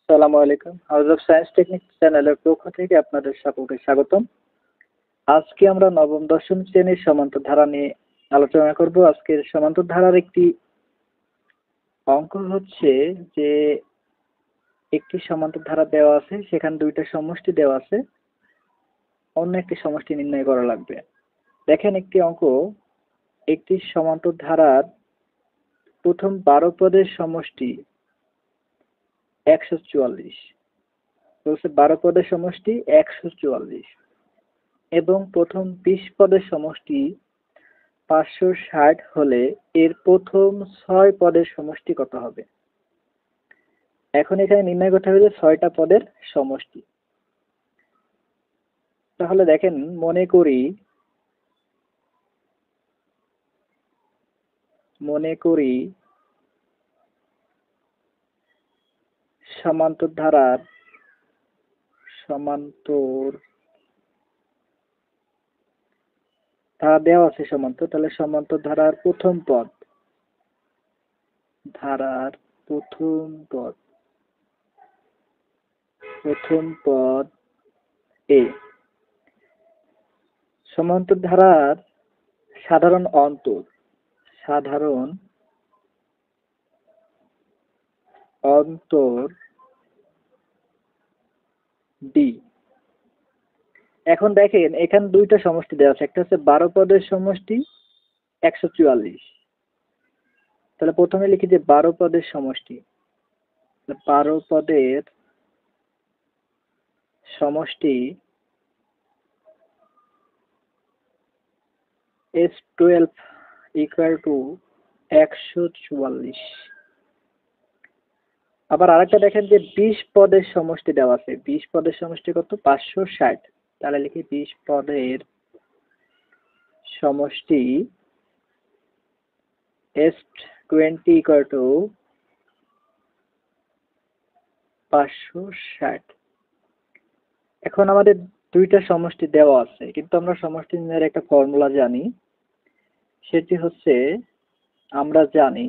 আসসালামু আলাইকুম। House of science technique চ্যানেলের পক্ষ থেকে আপনাদের সকলকে স্বাগতম। আজকে আমরা নবম-দশম শ্রেণীর সমান্তর ধারা নিয়ে আলোচনা করব। আজকের সমান্তর ধারার একটি অঙ্ক হচ্ছে যে একটি সমান্তর ধারা দেওয়া আছে, সেখানে দুইটা সমষ্টি দেওয়া আছে, অন্য একটি সমষ্টি নির্ণয় করা লাগবে। দেখেন একটি অঙ্ক, একটি সমান্তর ধারার প্রথম 12 পদের সমষ্টি 144 বলছে, 12 পদের সমষ্টি 144 এবং প্রথম 20 পদের সমষ্টি 560 হলে এর প্রথম 6 পদের সমষ্টি কত হবে? এখন এখানে নির্ণয় করতে হবে যে 6টা পদের সমষ্টি। তাহলে দেখেন, মনে করি সমান্তর ধারা দেওয়া আছে সমান্তর। তাহলে সমান্তর ধারার প্রথম পদ এ। সমান্তর ধারার সাধারণ অন্তর ডি। এখন দেখেন, এখানে দুইটা সমষ্টি দেওয়া আছে, একটা হচ্ছে 12 পদের সমষ্টি 144। তাহলে প্রথমে লিখি যে 12 পদের সমষ্টি। 12 পদের সমষ্টি S12 equal to 144। আবার আরেকটা দেখেন যে 20 পদের সমষ্টি দেওয়া আছে। 20 পদের সমষ্টি কত? 560। তাহলে লিখি 20 পদের সমষ্টি S20 equal to 560। এখন আমাদের দুইটা সমষ্টি দেওয়া আছে, কিন্তু আমরা সমষ্টি নির্ণয়ের একটা ফর্মুলা জানি। সেটি হচ্ছে, আমরা জানি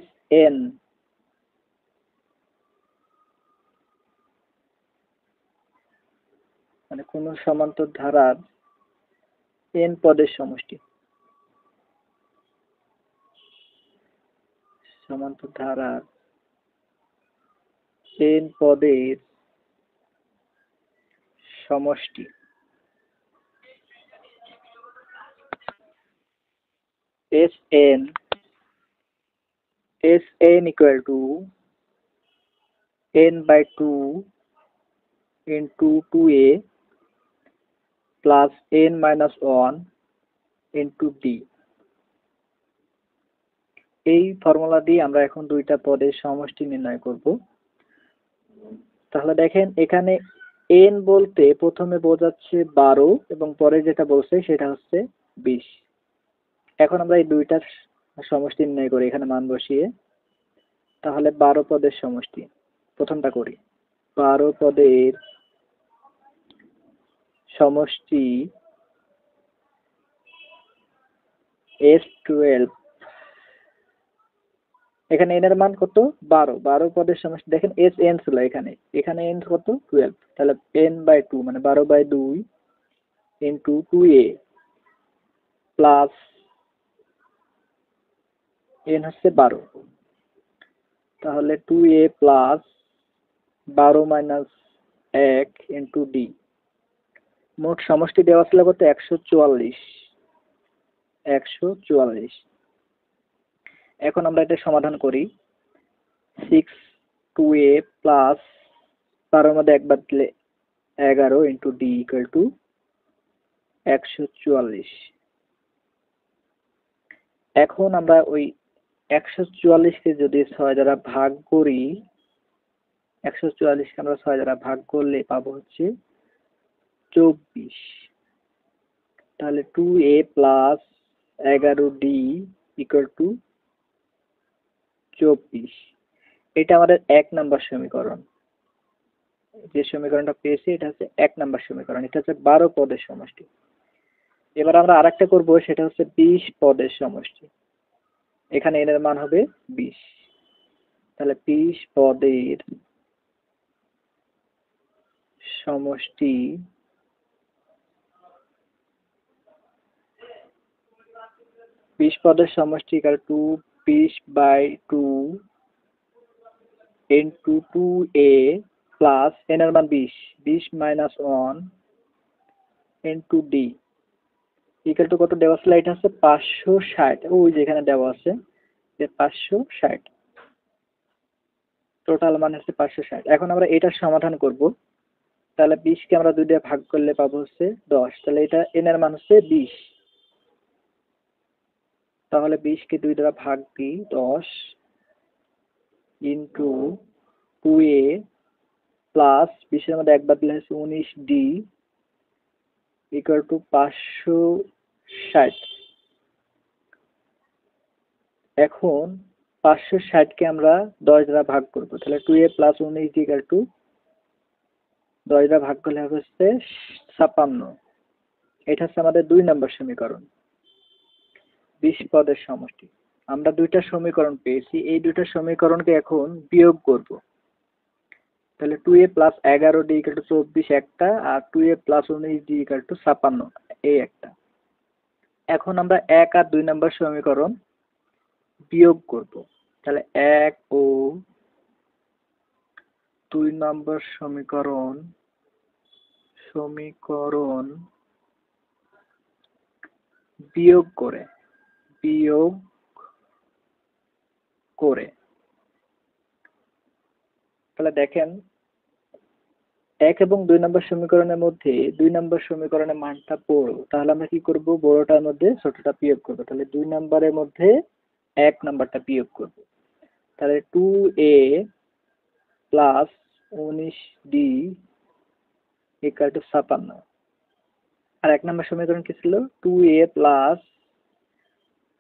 Sn মানে কোন সমান্তর ধারার n পদের সমষ্টি। সমান্তর ধারার n পদের সমষ্টি Sn equal to n by 2 into 2a plus n minus 1 into d। এই ফর্মুলা দিয়ে আমরা এখন দুইটা পদের সমষ্টি নির্ণয় করব। তাহলে দেখেন, এখানে n বলতে প্রথমে বোঝাচ্ছে 12 এবং পরে যেটা বলছে সেটা হচ্ছে 20। এখন আমরা এই দুইটার সমষ্টি নির্ণয় করি এখানে মান বসিয়ে। তাহলে 12 পদের সমষ্টি প্রথমটা করি। 12 পদের সমষ্টি S12। এখানে n এর মান কত? 12। 12 পদের সমষ্টি দেখেন Sn ছিল, এখানে n কত? 12। তাহলে n by 2 মানে 12/2 into 2a প্লাস n হচ্ছে 12। তাহলে 2a plus 12 minus 1 into d। মোট সমষ্টি দেওয়া ছিল কত? 144। এখন আমরা এটা সমাধান করি। 6 2a প্লাস 12 মধ্যে একবার দিলে 11 into d equal to 144। এখন আমরা ওই 144কে যদি 6 দ্বারা ভাগ করি, 144কে আমরা 6 দ্বারা ভাগ করলে পাবো হচ্ছে 24। তাহলে 2a plus 11d equal to 24। এটা আমাদের 1 নম্বর সমীকরণ। যে সমীকরণটা পেয়েছি এটা হচ্ছে 1 নম্বর সমীকরণ, এটা হচ্ছে 12 পদের সমষ্টি। এবার আমরা আরেকটা করব, সেটা হচ্ছে 20 পদের সমষ্টি। এখানে n এর মান হবে 20। তাহলে 20 পদের সমষ্টি equal to 20/2 into 2a plus n এর মান 20 minus 1 into d equal to কত দেওয়া আছে, এটা হচ্ছে 560। ওই যেখানে দেওয়া আছে যে 560, টোটাল মান হচ্ছে 560। এখন আমরা এটার সমাধান করব। তাহলে 20 কে আমরা 2 দিয়ে ভাগ করলে পাবো হচ্ছে 10। তাহলে এটা n এর মান হচ্ছে 20। তাহলে 20 কে 2 দ্বারা ভাগ দিই, 10 ইন্টু 2a প্লাস 20 এর মধ্যে একবার দিলে হচ্ছে 19d ইকুয়াল টু 560। এখন 560 কে আমরা 10 দ্বারা ভাগ করব। তাহলে 2a plus 19d equal to 10 দ্বারা ভাগ করলে হবে হচ্ছে 56। এটা হচ্ছে আমাদের 2 নম্বর সমীকরণ, 20 পদের সমষ্টি। আমরা দুইটা সমীকরণ পেয়েছি, এই দুইটা সমীকরণকে এখন বিয়োগ করব। তাহলে 2a plus 11d equal to 24 একটা, আর 2a plus 19d equal to 56 এই একটা। এখন আমরা 1 আর 2 নম্বর সমীকরণ বিয়োগ করব। তাহলে 1 ও 2 নম্বর সমীকরণ বিয়োগ করে তাহলে দেখেন 1 এবং 2 নম্বর সমীকরণের মধ্যে 2 নম্বর সমীকরণের মানটা বড়, তাহলে আমরা কি করব, বড়টার মধ্যে ছোটটা বিয়োগ করব। তাহলে 2 নম্বরের মধ্যে 1 নম্বরটা বিয়োগ করব। তাহলে 2a plus 19d equal to 56। আর 1 নম্বর সমীকরণ কি ছিল, 2a plus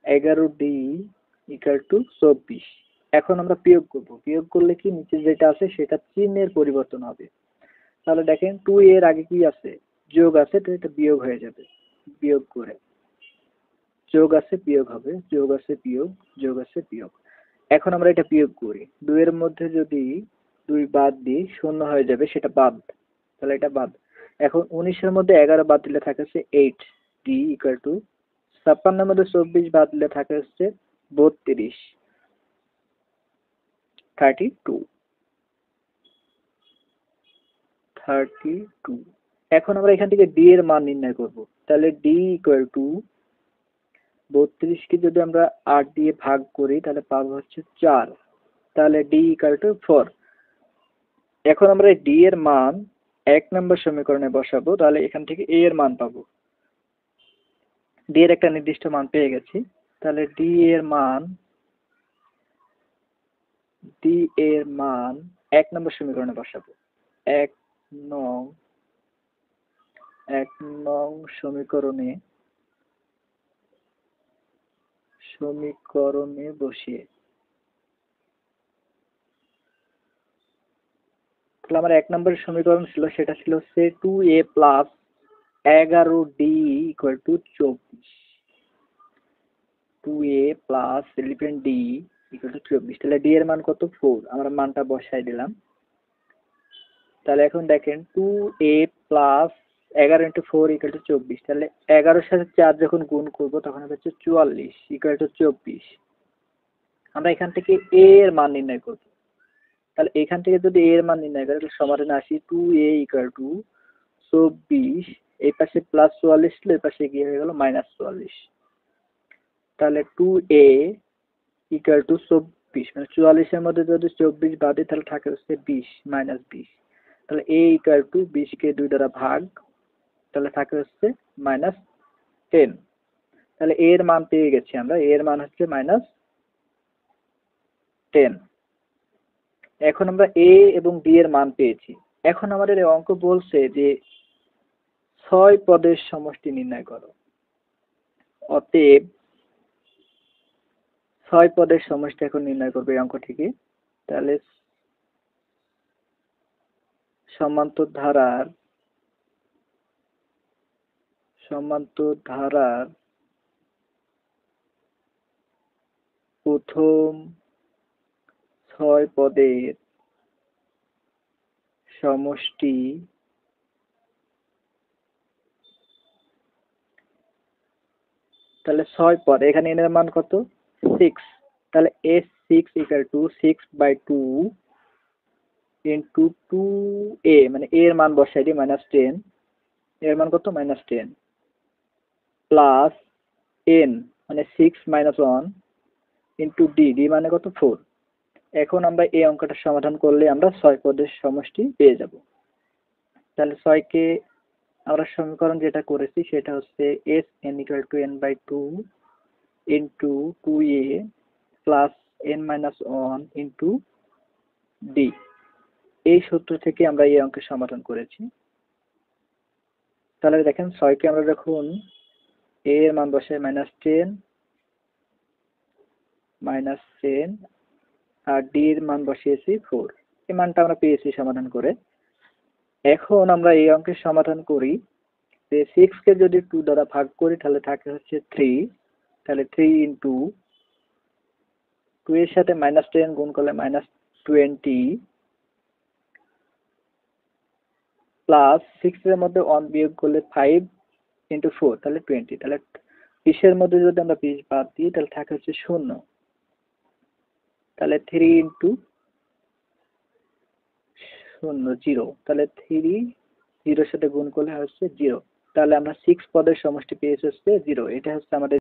11d equal to 24। এখন আমরা বিয়োগ করব। বিয়োগ করলে কি নিচে যেটা আছে সেটা চিহ্নের পরিবর্তন হবে। তাহলে দেখেন 2 এর আগে কি আছে, যোগ আছে, তো এটা বিয়োগ হয়ে যাবে। বিয়োগ করে যোগ আছে বিয়োগ হবে, যোগ আছে বিয়োগ, যোগ আছে বিয়োগ। এখন আমরা এটা বিয়োগ করি, 2 এর মধ্যে যদি 2 বাদ দিই 0 হয়ে যাবে, সেটা বাদ। তাহলে এটা বাদ। এখন 19 এর মধ্যে 11 বাদ দিলে থাকে হচ্ছে 8d ইকুয়াল টু 56 এর মধ্যে 24 বাদ দিলে থাকে হচ্ছে 32 32। এখন আমরা এখান থেকে d এর মান নির্ণয় করব। তাহলে d ইকুয়াল টু 32 কে যদি আমরা 8 দিয়ে ভাগ করি তাহলে পাবো হচ্ছে 4। তাহলে d ইকুয়াল টু 4। এখন আমরা d এর মান 1 নম্বর সমীকরণে বসাবো। তাহলে এখান থেকে a এর মান পাবো। d এর একটা নির্দিষ্ট মান পেয়ে গেছি। তাহলে d এর মান 1 নম্বর সমীকরণে বসাবো। 1 নং সমীকরণে বসিয়ে তাহলে আমার 1 নম্বরের সমীকরণ ছিল, সেটা ছিল হচ্ছে 2a plus 11d equal to 24। 2a plus 11d equal to 24। তাহলে d এর মান কত, 4। আমরা মানটা বসাই দিলাম। তাহলে এখন দেখেন 2a plus 11 into 4 equal to 24। তাহলে 11-এর সাথে 4 যখন গুণ করবো তখন হচ্ছে 44 ইকুয়াল টু 24। আমরা এখান থেকে a এর মান নির্ণয় করব। তাহলে এখান থেকে যদি a এর মান নির্ণয় করি তাহলে সমাধানে আসি 2a ইকুয়াল টু 24, এই পাশে প্লাস 44 ছিল, এই পাশে গিয়ে হয়ে গেল মাইনাস 44। তাহলে 2a ইকুয়াল টু 24, মানে 44 এর মধ্যে যদি 24 বাদ দিই তাহলে থাকে হচ্ছে 20 মাইনাস 20। তাহলে a ইকুয়াল টু 20 কে 2 দ্বারা ভাগ, তাহলে থাকে হচ্ছে মাইনাস 10। তাহলে a এর মান পেয়ে গেছি আমরা, a এর মান হচ্ছে মাইনাস 10। এখন আমরা a এবং d এর মান পেয়েছি। এখন আমাদের এই অঙ্ক বলছে যে 6 পদের সমষ্টি নির্ণয় করো। অতএব 6 পদের সমষ্টি এখন নির্ণয় করবে এই অঙ্ক থেকে। তাহলে সমান্তরাল প্রথম 6 পদের সমষ্টি তাহলে 6 পদ, এখানে n এর মান কত 6, তাহলে s6 = 6/2 into 2a, মানে a এর মান বসাই দিই -10, এর মান কত -10 প্লাস n মানে 6 - 1 into d, d মানে কত 4। এখন আমরা এই অঙ্কটা সমাধান করলে আমরা 6 পদের সমষ্টি পেয়ে যাব। তাহলে 6 কে আমরা সমীকরণ যেটা করেছি সেটা হচ্ছে Sn = n/2 into 2a plus n-1 into d, এই সূত্র থেকে আমরা এই অঙ্কের সমাধান করেছি। তাহলে দেখেন 6 কে আমরা যখন a এর মান বসাই -10 আর d এর মান বসিয়েছি 4, এই মানটা আমরা পেয়েছি সমাধান করে। এখন আমরা এই অঙ্কের সমাধান করি যে 6 কে যদি 2 দ্বারা ভাগ করি তাহলে থাকে হচ্ছে 3, তাহলে 3 into 2 এর সাথে -10 গুণ করলে -20 প্লাস 6 এর মধ্যে 1 বিয়োগ করলে 5 into 4 তাহলে 20, তাহলে 20 এর মধ্যে যদি আমরা 20 বাদ দিই তাহলে থাকে হচ্ছে 0, তাহলে 3 into 0 0, তাহলে 3 0 এর সাথে গুণ করলে হচ্ছে 0, তাহলে আমরা 6 পদের সমষ্টি পেয়েছি হচ্ছে 0। এটা হচ্ছে আমাদের